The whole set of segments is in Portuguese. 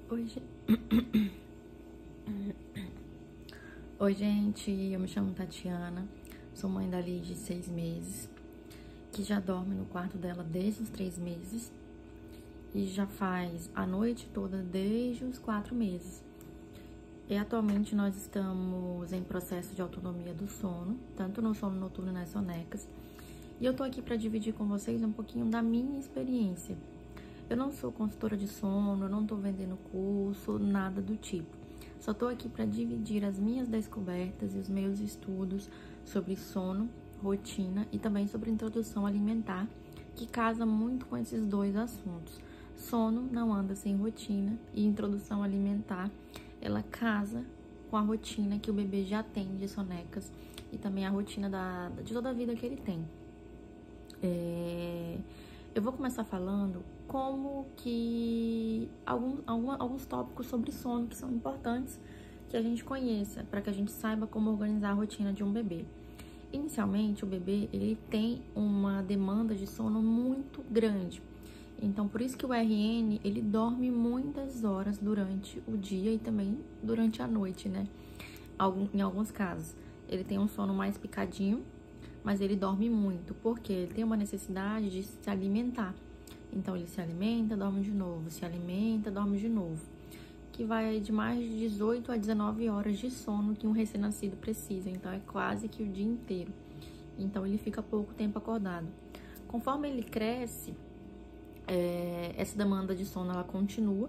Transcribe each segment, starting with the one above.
Oi, Oi, gente, eu me chamo Tatiana, sou mãe da Liz de 6 meses, que já dorme no quarto dela desde os 3 meses e já faz a noite toda desde os 4 meses. E atualmente nós estamos em processo de autonomia do sono, tanto no sono noturno e nas sonecas, e eu tô aqui para dividir com vocês um pouquinho da minha experiência. Eu não sou consultora de sono, eu não tô vendendo curso, nada do tipo. Só tô aqui para dividir as minhas descobertas e os meus estudos sobre sono, rotina e também sobre introdução alimentar, que casa muito com esses dois assuntos. Sono não anda sem rotina e introdução alimentar, ela casa com a rotina que o bebê já tem de sonecas e também a rotina de toda a vida que ele tem. Eu vou começar falando como que alguns tópicos sobre sono que são importantes que a gente conheça, para que a gente saiba como organizar a rotina de um bebê. Inicialmente, o bebê ele tem uma demanda de sono muito grande. Então, por isso que o RN, ele dorme muitas horas durante o dia e também durante a noite, né? Em alguns casos, ele tem um sono mais picadinho, mas ele dorme muito, porque ele tem uma necessidade de se alimentar. Então, ele se alimenta, dorme de novo, se alimenta, dorme de novo. Que vai de mais de 18 a 19 horas de sono que um recém-nascido precisa. Então, é quase que o dia inteiro. Então, ele fica pouco tempo acordado. Conforme ele cresce, essa demanda de sono, ela continua,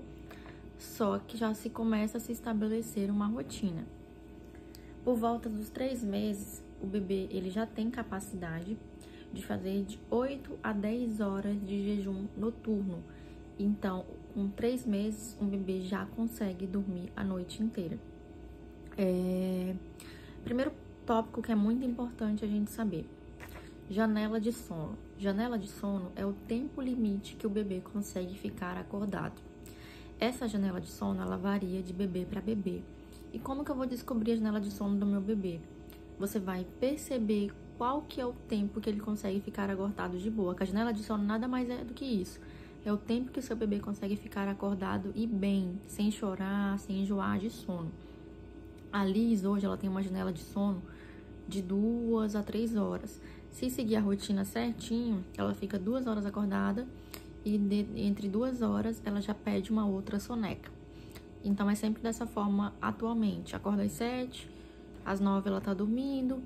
só que já se começa a se estabelecer uma rotina. Por volta dos 3 meses, o bebê ele já tem capacidade de fazer de 8 a 10 horas de jejum noturno. Então, com 3 meses, um bebê já consegue dormir a noite inteira. Primeiro tópico que é muito importante a gente saber: janela de sono. Janela de sono é o tempo limite que o bebê consegue ficar acordado. Essa janela de sono, ela varia de bebê para bebê. E como que eu vou descobrir a janela de sono do meu bebê? Você vai perceber qual que é o tempo que ele consegue ficar acordado de boa. Que a janela de sono nada mais é do que isso. É o tempo que o seu bebê consegue ficar acordado e bem, sem chorar, sem enjoar de sono. A Liz, hoje, ela tem uma janela de sono de 2 a 3 horas. Se seguir a rotina certinho, ela fica 2 horas acordada e entre 2 horas ela já pede uma outra soneca. Então, é sempre dessa forma atualmente. Acorda às 7, às 9 ela tá dormindo,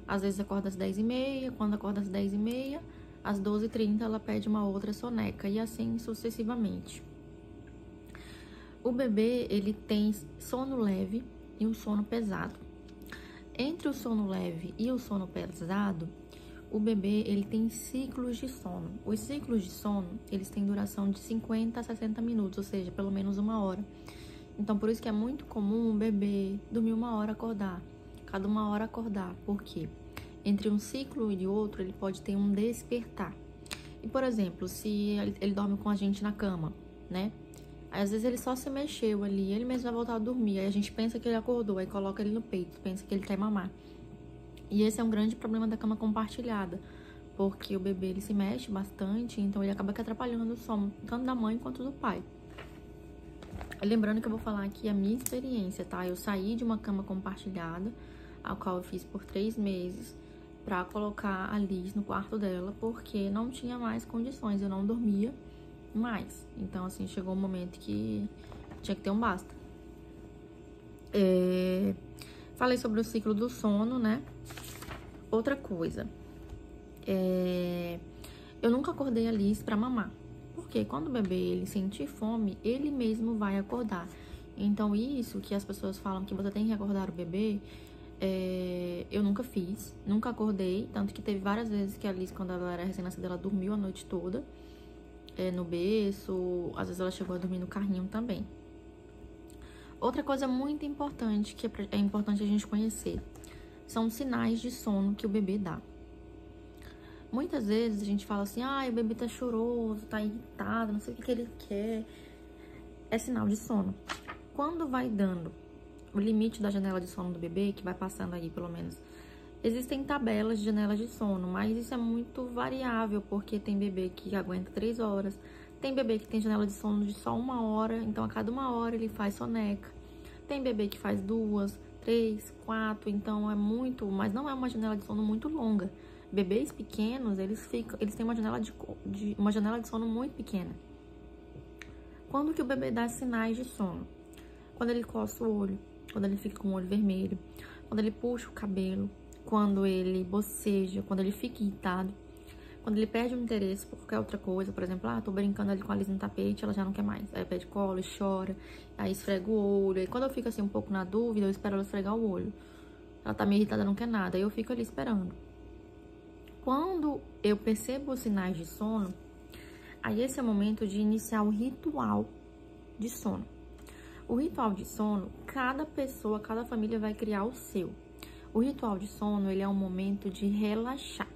às vezes acorda às 10h30, quando acorda às 10h30, às 12h30 ela pede uma outra soneca e assim sucessivamente. O bebê, ele tem sono leve e um sono pesado. Entre o sono leve e o sono pesado, o bebê ele tem ciclos de sono. Os ciclos de sono, eles têm duração de 50 a 60 minutos, ou seja, pelo menos 1 hora. Então, por isso que é muito comum um bebê dormir 1 hora, acordar, cada 1 hora acordar. Por quê? Entre um ciclo e outro, ele pode ter um despertar. E, por exemplo, se ele dorme com a gente na cama, né? Às vezes ele só se mexeu ali, ele mesmo vai voltar a dormir. Aí a gente pensa que ele acordou, aí coloca ele no peito, pensa que ele quer mamar. E esse é um grande problema da cama compartilhada, porque o bebê ele se mexe bastante, então ele acaba que atrapalhando o sono, tanto da mãe quanto do pai. Lembrando que eu vou falar aqui a minha experiência, tá? Eu saí de uma cama compartilhada, a qual eu fiz por 3 meses, pra colocar a Liz no quarto dela, porque não tinha mais condições, eu não dormia mais. Então, assim, chegou um momento que tinha que ter um basta. Falei sobre o ciclo do sono, né? Outra coisa, eu nunca acordei a Liz pra mamar. Porque quando o bebê ele sentir fome, ele mesmo vai acordar. Então, isso que as pessoas falam que você tem que acordar o bebê, eu nunca fiz, nunca acordei. Tanto que teve várias vezes que a Liz, quando ela era recém-nascida, ela dormiu a noite toda no berço. Às vezes ela chegou a dormir no carrinho também. Outra coisa muito importante, que é importante a gente conhecer, são os sinais de sono que o bebê dá. Muitas vezes a gente fala assim, o bebê tá choroso, tá irritado, não sei o que ele quer. É sinal de sono. Quando vai dando o limite da janela de sono do bebê, que vai passando aí pelo menos, existem tabelas de janelas de sono, mas isso é muito variável, porque tem bebê que aguenta 3 horas, Tem bebê que tem janela de sono de só 1 hora, então a cada 1 hora ele faz soneca. Tem bebê que faz 2, 3, 4, então é muito, mas não é uma janela de sono muito longa. Bebês pequenos, eles têm uma janela de sono muito pequena. Quando que o bebê dá sinais de sono? Quando ele coça o olho, quando ele fica com o olho vermelho, quando ele puxa o cabelo, quando ele boceja, quando ele fica irritado, quando ele perde o interesse por qualquer outra coisa, por exemplo, tô brincando ali com a Alice no tapete, ela já não quer mais. Aí pede colo, chora, aí esfrega o olho. Aí quando eu fico assim um pouco na dúvida, eu espero ela esfregar o olho. Ela tá meio irritada, não quer nada, aí eu fico ali esperando. Quando eu percebo os sinais de sono, aí esse é o momento de iniciar o ritual de sono. O ritual de sono, cada pessoa, cada família vai criar o seu. O ritual de sono, ele é um momento de relaxar,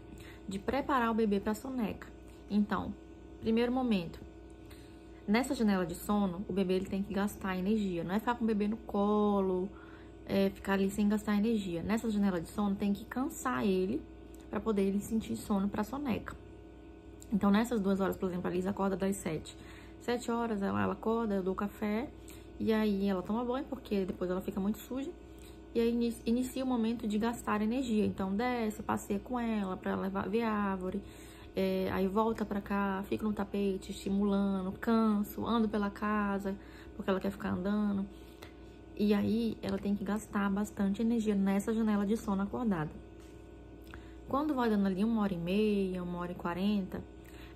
de preparar o bebê para a soneca. Então, primeiro momento, nessa janela de sono, o bebê ele tem que gastar energia. Não é ficar com o bebê no colo, ficar ali sem gastar energia. Nessa janela de sono, tem que cansar ele para poder ele sentir sono para a soneca. Então, nessas 2 horas, por exemplo, a Liz acorda das 7. 7 horas ela acorda, eu dou café, e aí ela toma banho, porque depois ela fica muito suja. E aí inicia o momento de gastar energia. Então, desce, passeia com ela pra levar, ver a árvore. Aí volta pra cá, fica no tapete, estimulando, canso, ando pela casa, porque ela quer ficar andando. E aí, ela tem que gastar bastante energia nessa janela de sono acordada. Quando vai dando ali 1h30, 1h40,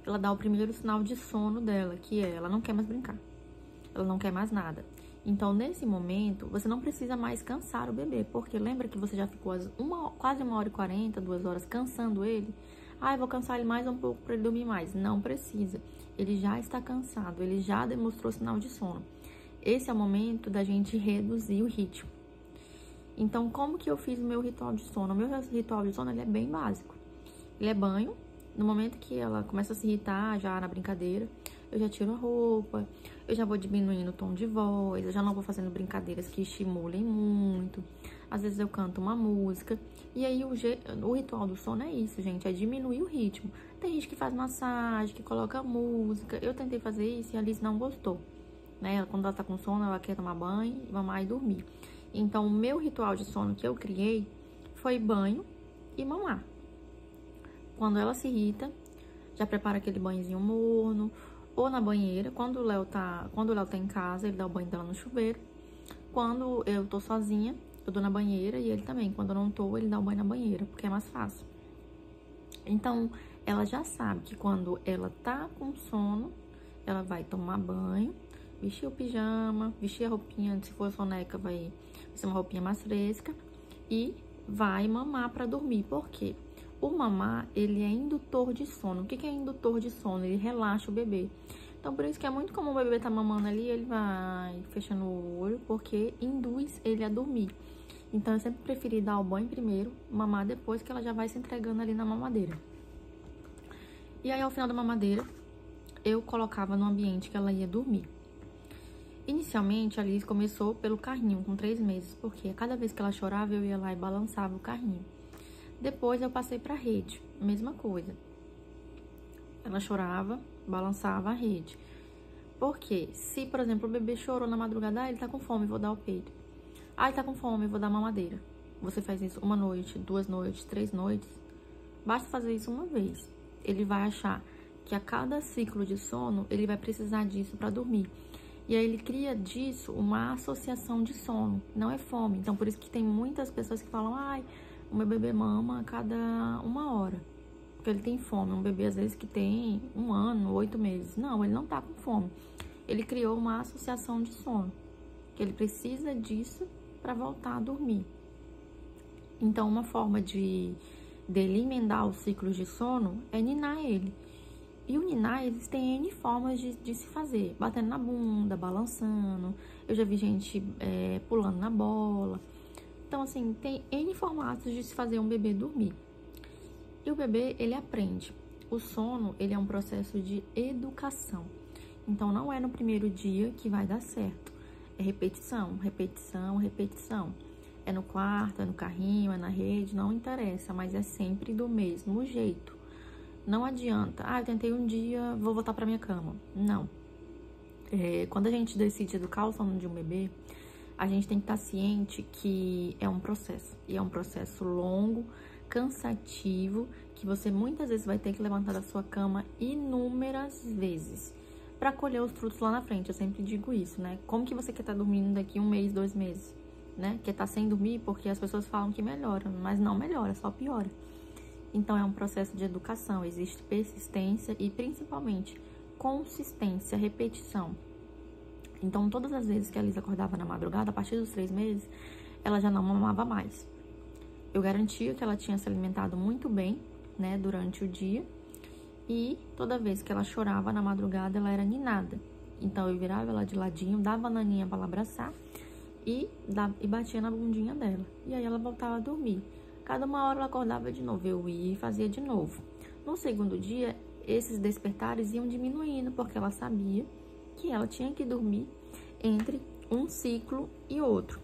ela dá o primeiro sinal de sono dela, que ela não quer mais brincar. Ela não quer mais nada. Então, nesse momento, você não precisa mais cansar o bebê, porque lembra que você já ficou quase 1h40, 2 horas cansando ele? Eu vou cansar ele mais um pouco para ele dormir mais. Não precisa. Ele já está cansado, ele já demonstrou sinal de sono. Esse é o momento da gente reduzir o ritmo. Então, como que eu fiz o meu ritual de sono? O meu ritual de sono, ele é bem básico. Ele é banho. No momento que ela começa a se irritar, já na brincadeira, eu já tiro a roupa, eu já vou diminuindo o tom de voz, eu já não vou fazendo brincadeiras que estimulem muito. Às vezes eu canto uma música. E aí o ritual do sono é isso, gente, é diminuir o ritmo. Tem gente que faz massagem, que coloca música. Eu tentei fazer isso e a Alice não gostou, né? Quando ela tá com sono, ela quer tomar banho, mamar e dormir. Então, o meu ritual de sono que eu criei foi banho e mamar. Quando ela se irrita, já prepara aquele banhozinho morno, ou na banheira. Quando o Léo tá em casa, ele dá o banho dela no chuveiro. Quando eu tô sozinha, eu dou na banheira, e ele também. Quando eu não tô, ele dá o banho na banheira, porque é mais fácil. Então, ela já sabe que quando ela tá com sono, ela vai tomar banho, vestir o pijama, vestir a roupinha, se for soneca, vai ser uma roupinha mais fresca, e vai mamar para dormir. Por quê? O mamar, ele é indutor de sono. O que é indutor de sono? Ele relaxa o bebê. Então, por isso que é muito comum o bebê tá mamando ali, ele vai fechando o olho, porque induz ele a dormir. Então, eu sempre preferi dar o banho primeiro, mamar depois, que ela já vai se entregando ali na mamadeira. E aí, ao final da mamadeira, eu colocava no ambiente que ela ia dormir. Inicialmente, a Liz começou pelo carrinho, com 3 meses, porque a cada vez que ela chorava, eu ia lá e balançava o carrinho. Depois, eu passei pra rede, mesma coisa. Ela chorava, balançava a rede. Porque se, por exemplo, o bebê chorou na madrugada, ele tá com fome, vou dar o peito. Ele tá com fome, vou dar mamadeira. Você faz isso 1 noite, 2 noites, 3 noites. Basta fazer isso 1 vez. Ele vai achar que a cada ciclo de sono, ele vai precisar disso para dormir. E aí ele cria disso uma associação de sono, não é fome. Então, por isso que tem muitas pessoas que falam, o meu bebê mama a cada 1 hora, porque ele tem fome. Um bebê, às vezes, que tem 1 ano, 8 meses. Não, ele não tá com fome. Ele criou uma associação de sono, que ele precisa disso para voltar a dormir. Então, uma forma de dele emendar os ciclos de sono é ninar ele. E o ninar, eles têm N formas de se fazer. Batendo na bunda, balançando. Eu já vi gente pulando na bola. Então, assim, tem N formatos de se fazer um bebê dormir. E o bebê, ele aprende. O sono, ele é um processo de educação. Então, não é no primeiro dia que vai dar certo. É repetição, repetição, repetição. É no quarto, é no carrinho, é na rede, não interessa, mas é sempre do mesmo jeito. Não adianta, eu tentei um dia, vou voltar pra minha cama. Não. Quando a gente decide educar o sono de um bebê, a gente tem que estar ciente que é um processo. E é um processo longo, cansativo, que você muitas vezes vai ter que levantar da sua cama inúmeras vezes para colher os frutos lá na frente. Eu sempre digo isso, né? Como que você quer estar dormindo daqui 1 mês, 2 meses, né? Quer estar sem dormir porque as pessoas falam que melhora, mas não melhora, só piora. Então, é um processo de educação, existe persistência e, principalmente, consistência, repetição. Então, todas as vezes que a Liz acordava na madrugada, a partir dos 3 meses, ela já não mamava mais. Eu garantia que ela tinha se alimentado muito bem, né, durante o dia. E toda vez que ela chorava na madrugada, ela era ninada. Então, eu virava ela de ladinho, dava a naninha para ela abraçar e batia na bundinha dela. E aí, ela voltava a dormir. Cada 1 hora ela acordava de novo, eu ia e fazia de novo. No segundo dia, esses despertares iam diminuindo, porque ela sabia que ela tinha que dormir entre um ciclo e outro.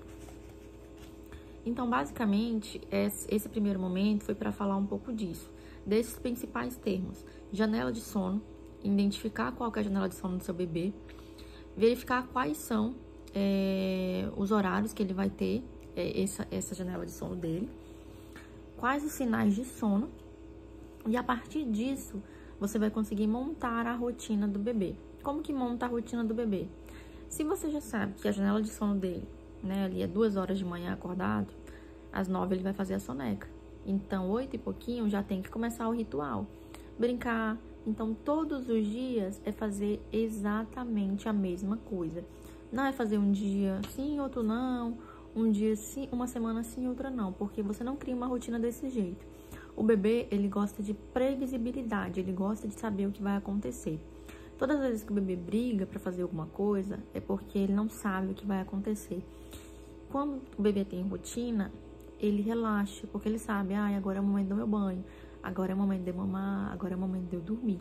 Então, basicamente, esse primeiro momento foi para falar um pouco disso, desses principais termos. Janela de sono, identificar qual que é a janela de sono do seu bebê, verificar quais são os horários que ele vai ter essa janela de sono dele, quais os sinais de sono, e a partir disso, você vai conseguir montar a rotina do bebê. Como que monta a rotina do bebê? Se você já sabe que a janela de sono dele, né, ali é 2 horas de manhã acordado, às 9 ele vai fazer a soneca. Então, 8 e pouquinho já tem que começar o ritual. Brincar. Então, todos os dias é fazer exatamente a mesma coisa. Não é fazer um dia sim, outro não, um dia sim, uma semana sim, outra não, porque você não cria uma rotina desse jeito. O bebê, ele gosta de previsibilidade, ele gosta de saber o que vai acontecer. Todas as vezes que o bebê briga para fazer alguma coisa, é porque ele não sabe o que vai acontecer. Quando o bebê tem rotina, ele relaxa, porque ele sabe, agora é o momento do meu banho, agora é o momento de eu mamar, agora é o momento de eu dormir.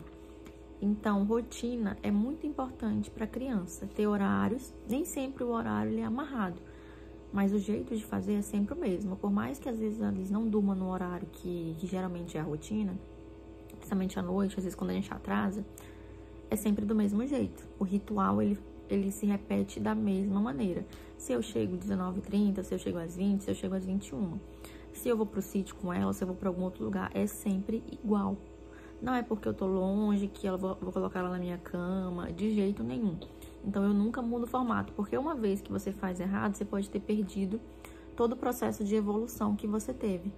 Então, rotina é muito importante para a criança, ter horários, nem sempre o horário ele é amarrado, mas o jeito de fazer é sempre o mesmo. Por mais que às vezes eles não durmam no horário que geralmente é a rotina, principalmente à noite, às vezes quando a gente atrasa, é sempre do mesmo jeito. O ritual, ele se repete da mesma maneira. Se eu chego às 19h30, se eu chego às 20, se eu chego às 21. Se eu vou pro sítio com ela, se eu vou pra algum outro lugar, é sempre igual. Não é porque eu tô longe que eu vou colocar ela na minha cama, de jeito nenhum. Então, eu nunca mudo o formato, porque uma vez que você faz errado, você pode ter perdido todo o processo de evolução que você teve.